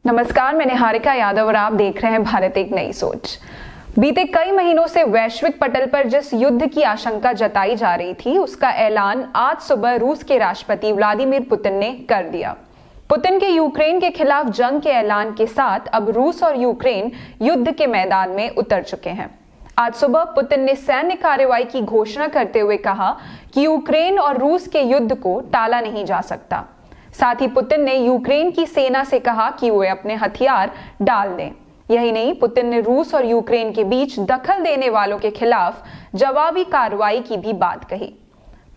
नमस्कार, मैं निहारिका यादव और आप देख रहे हैं भारत एक नई सोच। बीते कई महीनों से वैश्विक पटल पर जिस युद्ध की आशंका जताई जा रही थी, उसका ऐलान आज सुबह रूस के राष्ट्रपति व्लादिमीर पुतिन ने कर दिया। पुतिन के यूक्रेन के खिलाफ जंग के ऐलान के साथ अब रूस और यूक्रेन युद्ध के मैदान में उतर चुके हैं। आज सुबह पुतिन ने सैन्य कार्रवाई की घोषणा करते हुए कहा कि यूक्रेन और रूस के युद्ध को टाला नहीं जा सकता। साथ ही पुतिन ने यूक्रेन की सेना से कहा कि वे अपने हथियार डाल दें। यही नहीं, पुतिन ने रूस और यूक्रेन के बीच दखल देने वालों के खिलाफ जवाबी कार्रवाई की भी बात कही।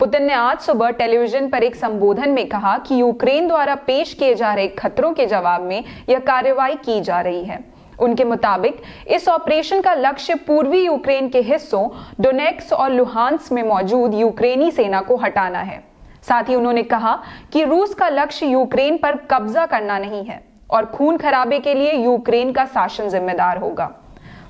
पुतिन ने आज सुबह टेलीविजन पर एक संबोधन में कहा कि यूक्रेन द्वारा पेश किए जा रहे खतरों के जवाब में यह कार्रवाई की जा रही है। उनके मुताबिक इस ऑपरेशन का लक्ष्य पूर्वी यूक्रेन के हिस्सों डोनेट्स्क और लुहांस्क में मौजूद यूक्रेनी सेना को हटाना है। साथ ही उन्होंने कहा कि रूस का लक्ष्य यूक्रेन पर कब्जा करना नहीं है और खून खराबे के लिए यूक्रेन का शासन जिम्मेदार होगा।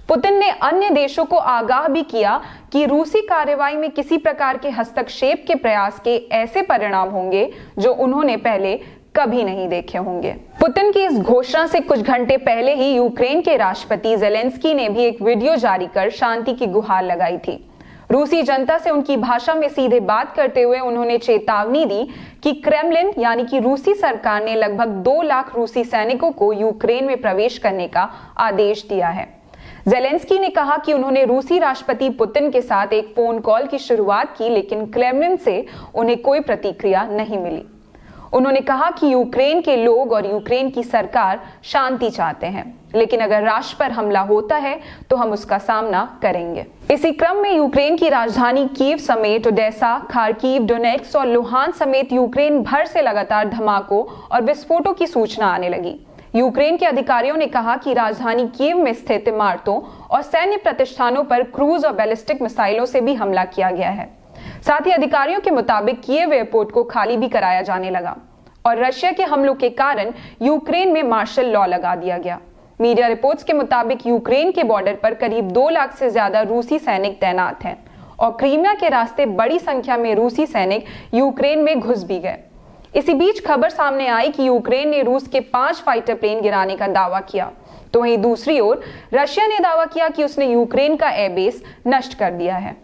पुतिन ने अन्य देशों को आगाह भी किया कि रूसी कार्रवाई में किसी प्रकार के हस्तक्षेप के प्रयास के ऐसे परिणाम होंगे जो उन्होंने पहले कभी नहीं देखे होंगे। पुतिन की इस घोषणा से कुछ घंटे पहले ही यूक्रेन के राष्ट्रपति ज़ेलेंस्की ने भी एक वीडियो जारी कर शांति की गुहार लगाई थी। रूसी जनता से उनकी भाषा में सीधे बात करते हुए उन्होंने चेतावनी दी कि क्रेमलिन यानी कि रूसी सरकार ने लगभग 2 लाख रूसी सैनिकों को यूक्रेन में प्रवेश करने का आदेश दिया है। ज़ेलेंस्की ने कहा कि उन्होंने रूसी राष्ट्रपति पुतिन के साथ एक फोन कॉल की शुरुआत की, लेकिन क्रेमलिन से उन्हें कोई प्रतिक्रिया नहीं मिली। उन्होंने कहा कि यूक्रेन के लोग और यूक्रेन की सरकार शांति चाहते हैं, लेकिन अगर राष्ट्र पर हमला होता है तो हम उसका सामना करेंगे। इसी क्रम में यूक्रेन की राजधानी कीव समेत ओडेसा, खार्किव, डोनेट्स्क और लुहांस्क समेत यूक्रेन भर से लगातार धमाकों और विस्फोटों की सूचना आने लगी। यूक्रेन के अधिकारियों ने कहा कि राजधानी कीव में स्थित इमारतों और सैन्य प्रतिष्ठानों पर क्रूज और बैलिस्टिक मिसाइलों से भी हमला किया गया है। साथ ही अधिकारियों के मुताबिक कीव एयरपोर्ट को खाली भी कराया जाने लगा और रशिया के हमलों के कारण यूक्रेन में मार्शल लॉ लगा दिया गया। मीडिया रिपोर्ट्स के मुताबिक यूक्रेन के बॉर्डर पर करीब 2 लाख से ज्यादा रूसी सैनिक तैनात हैं और क्रीमिया के रास्ते बड़ी संख्या में रूसी सैनिक यूक्रेन में घुस भी गए। इसी बीच खबर सामने आई कि यूक्रेन ने रूस के 5 फाइटर प्लेन गिराने का दावा किया, तो वहीं दूसरी ओर रशिया ने दावा किया कि उसने यूक्रेन का एयरबेस नष्ट कर दिया है।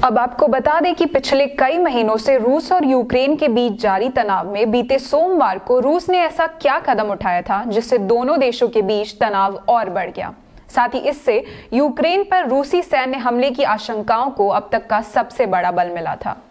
अब आपको बता दें कि पिछले कई महीनों से रूस और यूक्रेन के बीच जारी तनाव में बीते सोमवार को रूस ने ऐसा क्या कदम उठाया था जिससे दोनों देशों के बीच तनाव और बढ़ गया। साथ ही इससे यूक्रेन पर रूसी सैन्य हमले की आशंकाओं को अब तक का सबसे बड़ा बल मिला था।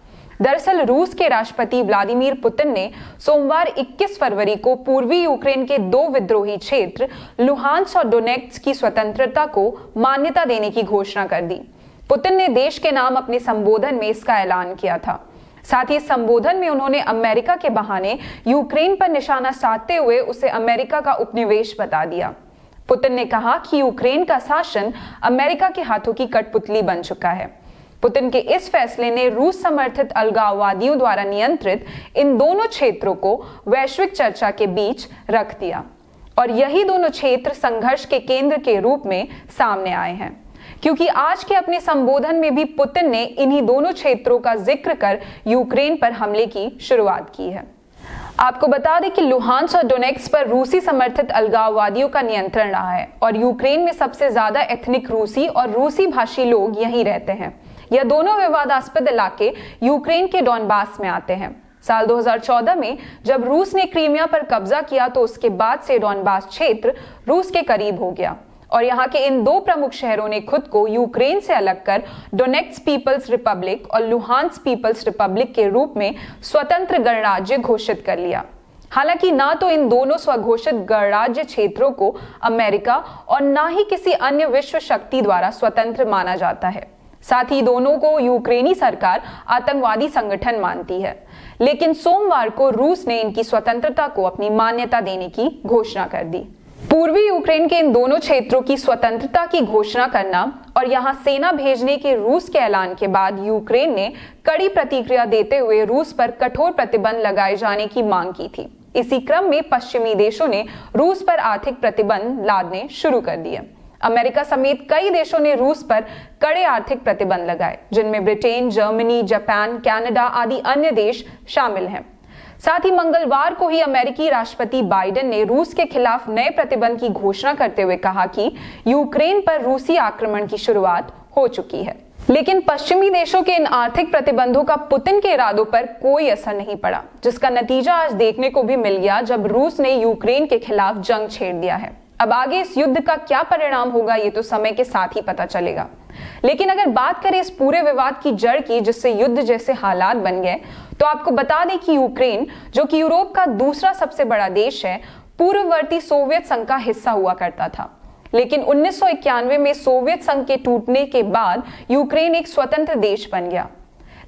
दरअसल रूस के राष्ट्रपति व्लादिमीर पुतिन ने सोमवार 21 फरवरी को पूर्वी यूक्रेन के 2 विद्रोही क्षेत्र लुहांस्क और डोनेट्स्क की स्वतंत्रता को मान्यता देने की घोषणा कर दी। पुतिन ने देश के नाम अपने संबोधन में इसका ऐलान किया था। साथ ही इस संबोधन में उन्होंने अमेरिका के बहाने यूक्रेन पर निशाना साधते हुए उसे अमेरिका का उपनिवेश बता दिया। पुतिन ने कहा कि यूक्रेन का शासन अमेरिका के हाथों की कठपुतली बन चुका है। पुतिन के इस फैसले ने रूस समर्थित अलगाववादियों द्वारा नियंत्रित इन दोनों क्षेत्रों को वैश्विक चर्चा के बीच रख दिया और यही दोनों क्षेत्र संघर्ष के केंद्र के रूप में सामने आए हैं, क्योंकि आज के अपने संबोधन में भी पुतिन ने इन्हीं दोनों क्षेत्रों का जिक्र कर यूक्रेन पर हमले की शुरुआत की है। आपको बता दें कि लुहांस्क और डोनेट्स्क पर रूसी समर्थित अलगाववादियों का नियंत्रण रहा है और यूक्रेन में सबसे ज्यादा एथनिक रूसी और रूसी भाषी लोग यहीं रहते हैं। यह दोनों विवादास्पद इलाके यूक्रेन के डॉनबास में आते हैं। साल 2014 में जब रूस ने क्रीमिया पर कब्जा किया तो उसके बाद से डॉनबास क्षेत्र रूस के करीब हो गया और यहाँ के इन 2 प्रमुख शहरों ने खुद को यूक्रेन से अलग कर डोनेट्स्क पीपल्स रिपब्लिक और लुहांस्क पीपल्स रिपब्लिक के रूप में स्वतंत्र गणराज्य घोषित कर लिया। हालांकि ना तो इन दोनों स्वघोषित गणराज्य क्षेत्रों को अमेरिका और ना ही किसी अन्य विश्व शक्ति द्वारा स्वतंत्र माना जाता है। साथ ही दोनों को यूक्रेनी सरकार आतंकवादी संगठन मानती है, लेकिन सोमवार को रूस ने इनकी स्वतंत्रता को अपनी मान्यता देने की घोषणा कर दी। पूर्वी यूक्रेन के इन दोनों क्षेत्रों की स्वतंत्रता की घोषणा करना और यहां सेना भेजने के रूस के ऐलान के बाद यूक्रेन ने कड़ी प्रतिक्रिया देते हुए रूस पर कठोर प्रतिबंध लगाए जाने की मांग की थी। इसी क्रम में पश्चिमी देशों ने रूस पर आर्थिक प्रतिबंध लादने शुरू कर दिए। अमेरिका समेत कई देशों ने रूस पर कड़े आर्थिक प्रतिबंध लगाए, जिनमें ब्रिटेन, जर्मनी, जापान, कनाडा आदि अन्य देश शामिल हैं। साथ ही मंगलवार को ही अमेरिकी राष्ट्रपति बाइडेन ने रूस के खिलाफ नए प्रतिबंध की घोषणा करते हुए कहा कि यूक्रेन पर रूसी आक्रमण की शुरुआत हो चुकी है। लेकिन पश्चिमी देशों के इन आर्थिक प्रतिबंधों का पुतिन के इरादों पर कोई असर नहीं पड़ा, जिसका नतीजा आज देखने को भी मिल गया जब रूस ने यूक्रेन के खिलाफ जंग छेड़ दिया है। अब आगे इस युद्ध का क्या परिणाम होगा ये तो समय के साथ ही पता चलेगा। लेकिन अगर बात करें इस पूरे विवाद की जड़ की, जिससे युद्ध जैसे हालात बन गए, तो आपको बता दें कि यूक्रेन, जो कि यूरोप का दूसरा सबसे बड़ा देश है, पूर्ववर्ती सोवियत संघ का हिस्सा हुआ करता था। लेकिन 1991 में सोवियत संघ के टूटने के बाद यूक्रेन एक स्वतंत्र देश बन गया।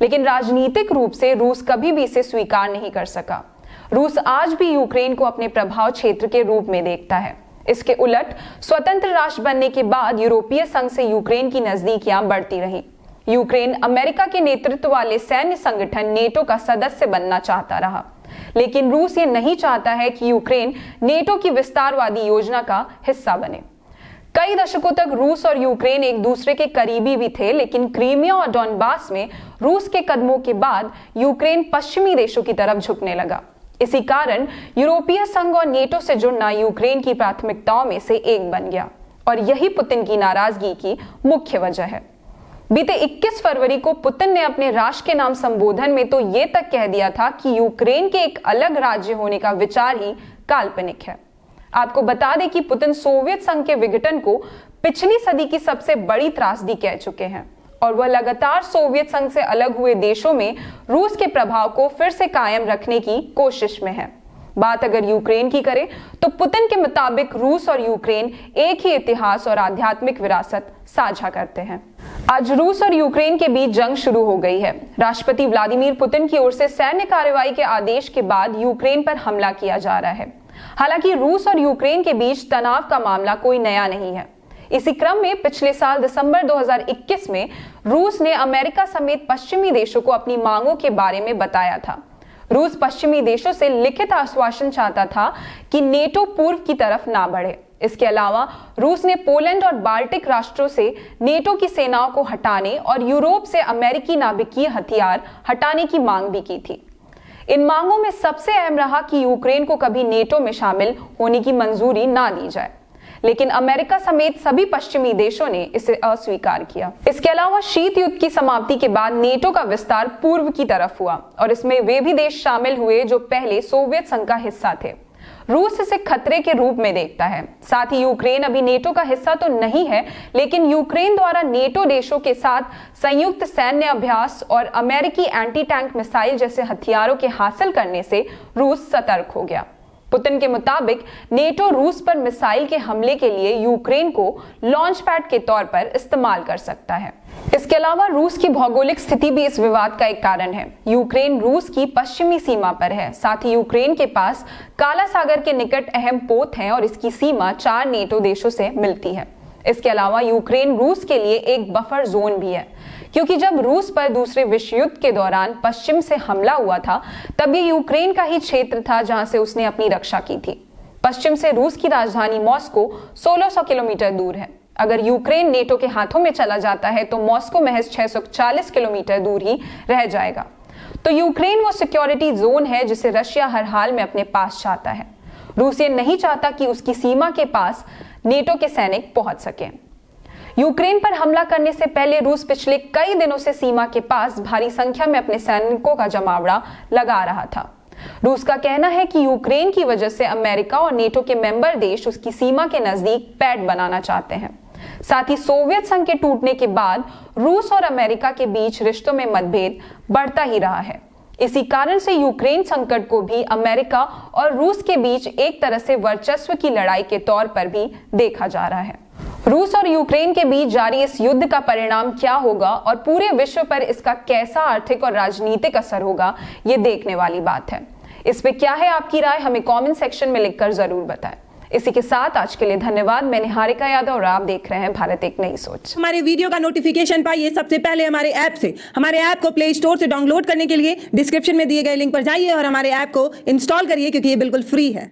लेकिन राजनीतिक रूप से रूस कभी भी इसे स्वीकार नहीं कर सका। रूस आज भी यूक्रेन को अपने प्रभाव क्षेत्र के रूप में देखता है। इसके उलट स्वतंत्र राष्ट्र बनने के बाद यूरोपीय संघ से यूक्रेन की नजदीकियां बढ़ती रही। यूक्रेन अमेरिका के नेतृत्व वाले सैन्य संगठन नेटो का सदस्य बनना चाहता रहा, लेकिन रूस ये नहीं चाहता है कि यूक्रेन नेटो की विस्तारवादी योजना का हिस्सा बने। कई दशकों तक रूस और यूक्रेन एक दूसरे के करीबी भी थे, लेकिन क्रीमिया और डॉनबास में रूस के कदमों के बाद यूक्रेन पश्चिमी देशों की तरफ झुकने लगा। इसी कारण यूरोपीय संघ और नेटो से जुड़ना यूक्रेन की प्राथमिकताओं में से एक बन गया, और यही पुतिन की नाराजगी की मुख्य वजह है। बीते 21 फरवरी को पुतिन ने अपने राष्ट्र के नाम संबोधन में तो ये तक कह दिया था कि यूक्रेन के एक अलग राज्य होने का विचार ही काल्पनिक है। आपको बता दें कि पुतिन सोवियत संघ के विघटन को पिछली सदी की सबसे बड़ी त्रासदी कह चुके हैं, और वह लगातार सोवियत संघ से अलग हुए देशों में रूस के प्रभाव को फिर से कायम रखने की कोशिश में है। बात अगर यूक्रेन की करें तो पुतिन के मुताबिक रूस और यूक्रेन एक ही इतिहास और आध्यात्मिक विरासत साझा करते हैं। आज रूस और यूक्रेन के बीच जंग शुरू हो गई है। राष्ट्रपति व्लादिमीर पुतिन की ओर से सैन्य कार्रवाई के आदेश के बाद यूक्रेन पर हमला किया जा रहा है। हालांकि रूस और यूक्रेन के बीच तनाव का मामला कोई नया नहीं है। इसी क्रम में पिछले साल दिसंबर 2021 में रूस ने अमेरिका समेत पश्चिमी देशों को अपनी मांगों के बारे में बताया था। रूस पश्चिमी देशों से लिखित आश्वासन चाहता था कि नेटो पूर्व की तरफ ना बढ़े। इसके अलावा रूस ने पोलैंड और बाल्टिक राष्ट्रों से नेटो की सेनाओं को हटाने और यूरोप से अमेरिकी नाभिकीय हथियार हटाने की मांग भी की थी। इन मांगों में सबसे अहम रहा कि यूक्रेन को कभी नेटो में शामिल होने की मंजूरी ना दी जाए, लेकिन अमेरिका समेत सभी पश्चिमी देशों ने इसे अस्वीकार किया। इसके अलावा शीत युद्ध की समाप्ति के बाद नेटो का विस्तार पूर्व की तरफ हुआ, और इसमें वे भी देश शामिल हुए जो पहले सोवियत संघ का हिस्सा थे। रूस इसे खतरे के रूप में देखता है। साथ ही यूक्रेन अभी नेटो का हिस्सा तो नहीं है, लेकिन यूक्रेन द्वारा नेटो देशों के साथ संयुक्त सैन्य अभ्यास और अमेरिकी एंटी टैंक मिसाइल जैसे हथियारों के हासिल करने से रूस सतर्क हो गया। पुतिन के मुताबिक नेटो रूस पर मिसाइल के हमले के लिए यूक्रेन को लॉन्च पैड के तौर पर इस्तेमाल कर सकता है। इसके अलावा रूस की भौगोलिक स्थिति भी इस विवाद का एक कारण है। यूक्रेन रूस की पश्चिमी सीमा पर है। साथ ही यूक्रेन के पास काला सागर के निकट अहम पोत हैं और इसकी सीमा 4 नेटो देशों से मिलती है। इसके अलावा यूक्रेन रूस के लिए एक बफर जोन भी है, क्योंकि जब रूस पर दूसरे विश्व युद्ध के दौरान पश्चिम से हमला हुआ था, तब ये यूक्रेन का ही क्षेत्र था जहां से उसने अपनी रक्षा की थी। पश्चिम से रूस की राजधानी मॉस्को 1600 किलोमीटर दूर है। अगर यूक्रेन नेटो के हाथों में चला जाता है तो मॉस्को महज 640 किलोमीटर दूर ही रह जाएगा। तो यूक्रेन वो सिक्योरिटी जोन है जिसे रशिया हर हाल में अपने पास चाहता है। रूस ये नहीं चाहता कि उसकी सीमा के पास नेटो के सैनिक पहुंच सके। यूक्रेन पर हमला करने से पहले रूस पिछले कई दिनों से सीमा के पास भारी संख्या में अपने सैनिकों का जमावड़ा लगा रहा था। रूस का कहना है कि यूक्रेन की वजह से अमेरिका और नेटो के मेंबर देश उसकी सीमा के नजदीक पैड बनाना चाहते हैं। साथ ही सोवियत संघ के टूटने के बाद रूस और अमेरिका के बीच रिश्तों में मतभेद बढ़ता ही रहा है। इसी कारण से यूक्रेन संकट को भी अमेरिका और रूस के बीच एक तरह से वर्चस्व की लड़ाई के तौर पर भी देखा जा रहा है। रूस और यूक्रेन के बीच जारी इस युद्ध का परिणाम क्या होगा और पूरे विश्व पर इसका कैसा आर्थिक और राजनीतिक असर होगा, ये देखने वाली बात है। इस पे क्या है आपकी राय, हमें कमेंट सेक्शन में लिखकर जरूर बताएं। इसी के साथ आज के लिए धन्यवाद। मैं निहारिका यादव और आप देख रहे हैं भारत एक नई सोच। हमारे वीडियो का नोटिफिकेशन पाइए सबसे पहले हमारे ऐप से। हमारे ऐप को प्ले स्टोर से डाउनलोड करने के लिए डिस्क्रिप्शन में दिए गए लिंक पर जाइए और हमारे ऐप को इंस्टॉल करिए, क्योंकि ये बिल्कुल फ्री है।